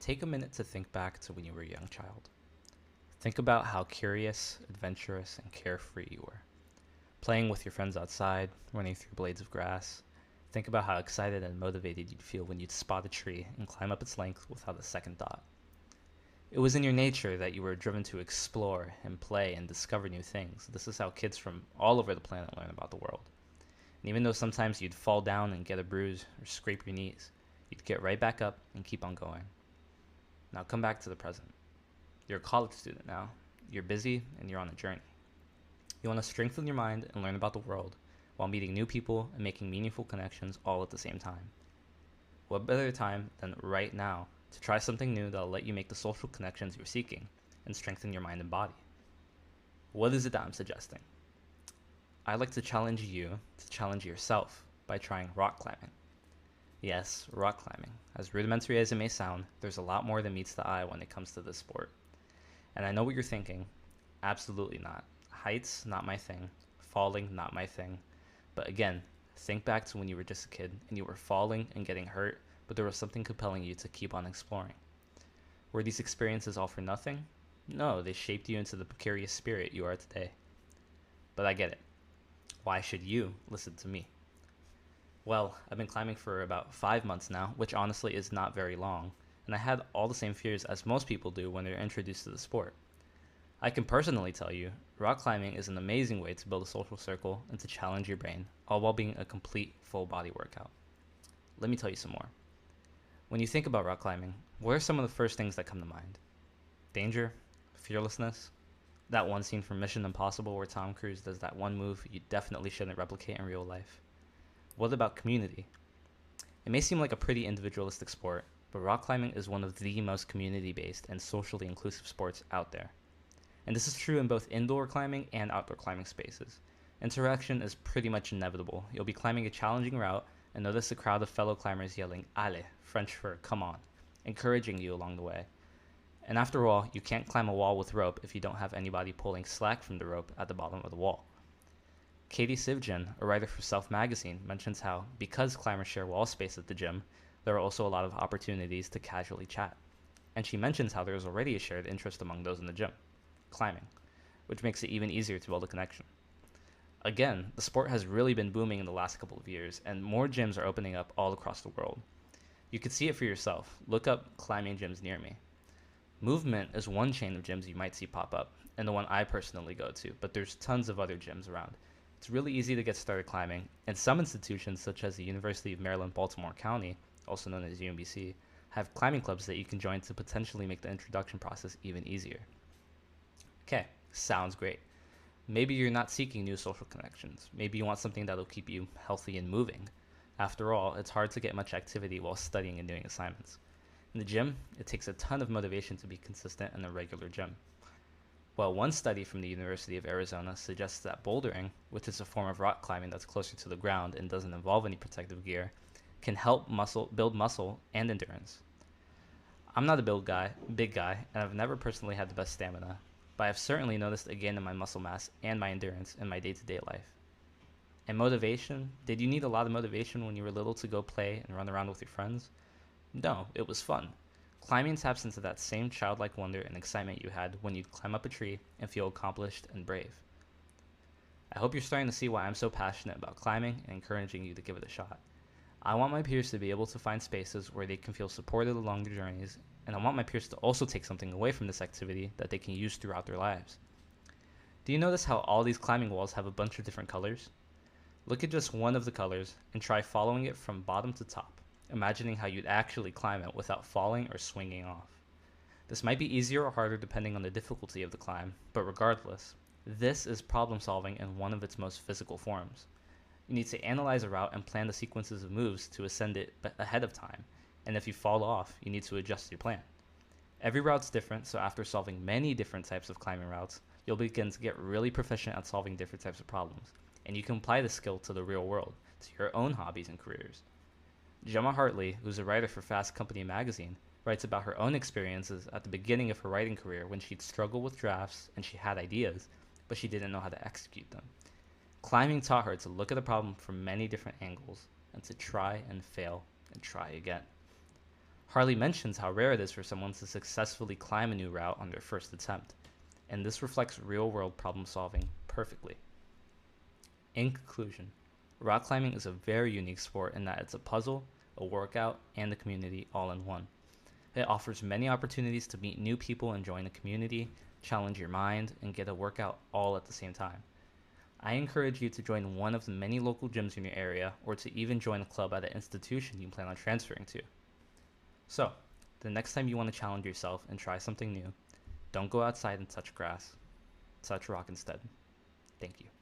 Take a minute to think back to when you were a young child. Think about how curious, adventurous, and carefree you were. Playing with your friends outside, running through blades of grass. Think about how excited and motivated you'd feel when you'd spot a tree and climb up its length without a second thought. It was in your nature that you were driven to explore and play and discover new things. This is how kids from all over the planet learn about the world. And even though sometimes you'd fall down and get a bruise or scrape your knees, you'd get right back up and keep on going. Now come back to the present. You're a college student now. You're busy and you're on a journey. You want to strengthen your mind and learn about the world while meeting new people and making meaningful connections all at the same time. What better time than right now to try something new that'll let you make the social connections you're seeking and strengthen your mind and body? What is it that I'm suggesting? I'd like to challenge you to challenge yourself by trying rock climbing. Yes, rock climbing. As rudimentary as it may sound, there's a lot more than meets the eye when it comes to this sport. And I know what you're thinking. Absolutely not. Heights, not my thing. Falling, not my thing. But again, think back to when you were just a kid and you were falling and getting hurt, but there was something compelling you to keep on exploring. Were these experiences all for nothing? No, they shaped you into the precarious spirit you are today. But I get it. Why should you listen to me? Well, I've been climbing for about 5 months now, which honestly is not very long, and I had all the same fears as most people do when they're introduced to the sport. I can personally tell you, rock climbing is an amazing way to build a social circle and to challenge your brain, all while being a complete full body workout. Let me tell you some more. When you think about rock climbing, what are some of the first things that come to mind? Danger? Fearlessness? That one scene from Mission Impossible where Tom Cruise does that one move you definitely shouldn't replicate in real life. What about community? It may seem like a pretty individualistic sport, but rock climbing is one of the most community-based and socially inclusive sports out there. And this is true in both indoor climbing and outdoor climbing spaces. Interaction is pretty much inevitable. You'll be climbing a challenging route and notice a crowd of fellow climbers yelling "Allez," French for "come on," encouraging you along the way. And after all, you can't climb a wall with rope if you don't have anybody pulling slack from the rope at the bottom of the wall. Katie Sivjan, a writer for Self magazine, mentions how, because climbers share wall space at the gym, there are also a lot of opportunities to casually chat. And she mentions how there is already a shared interest among those in the gym, climbing, which makes it even easier to build a connection. Again, the sport has really been booming in the last couple of years, and more gyms are opening up all across the world. You could see it for yourself. Look up climbing gyms near me. Movement is one chain of gyms you might see pop up, and the one I personally go to, but there's tons of other gyms around. It's really easy to get started climbing, and some institutions, such as the University of Maryland Baltimore County, also known as UMBC, have climbing clubs that you can join to potentially make the introduction process even easier. Okay, sounds great. Maybe you're not seeking new social connections. Maybe you want something that'll keep you healthy and moving. After all, it's hard to get much activity while studying and doing assignments. In the gym, it takes a ton of motivation to be consistent in a regular gym. Well, one study from the University of Arizona suggests that bouldering, which is a form of rock climbing that's closer to the ground and doesn't involve any protective gear, can help build muscle and endurance. I'm not a big guy, and I've never personally had the best stamina, but I've certainly noticed a gain in my muscle mass and my endurance in my day-to-day life. And motivation? Did you need a lot of motivation when you were little to go play and run around with your friends? No, it was fun. Climbing taps into that same childlike wonder and excitement you had when you'd climb up a tree and feel accomplished and brave. I hope you're starting to see why I'm so passionate about climbing and encouraging you to give it a shot. I want my peers to be able to find spaces where they can feel supported along their journeys, and I want my peers to also take something away from this activity that they can use throughout their lives. Do you notice how all these climbing walls have a bunch of different colors? Look at just one of the colors and try following it from bottom to top, imagining how you'd actually climb it without falling or swinging off. This might be easier or harder depending on the difficulty of the climb, but regardless, this is problem solving in one of its most physical forms. You need to analyze a route and plan the sequences of moves to ascend it ahead of time, and if you fall off, you need to adjust your plan. Every route's different, so after solving many different types of climbing routes, you'll begin to get really proficient at solving different types of problems, and you can apply this skill to the real world, to your own hobbies and careers. Gemma Hartley, who's a writer for Fast Company magazine, writes about her own experiences at the beginning of her writing career when she'd struggle with drafts and she had ideas, but she didn't know how to execute them. Climbing taught her to look at the problem from many different angles and to try and fail and try again. Harley mentions how rare it is for someone to successfully climb a new route on their first attempt, and this reflects real world problem solving perfectly. In conclusion, rock climbing is a very unique sport in that it's a puzzle, a workout, and a community all in one. It offers many opportunities to meet new people and join a community, challenge your mind, and get a workout all at the same time. I encourage you to join one of the many local gyms in your area or to even join a club at an institution you plan on transferring to. So, the next time you want to challenge yourself and try something new, don't go outside and touch grass. Touch rock instead. Thank you.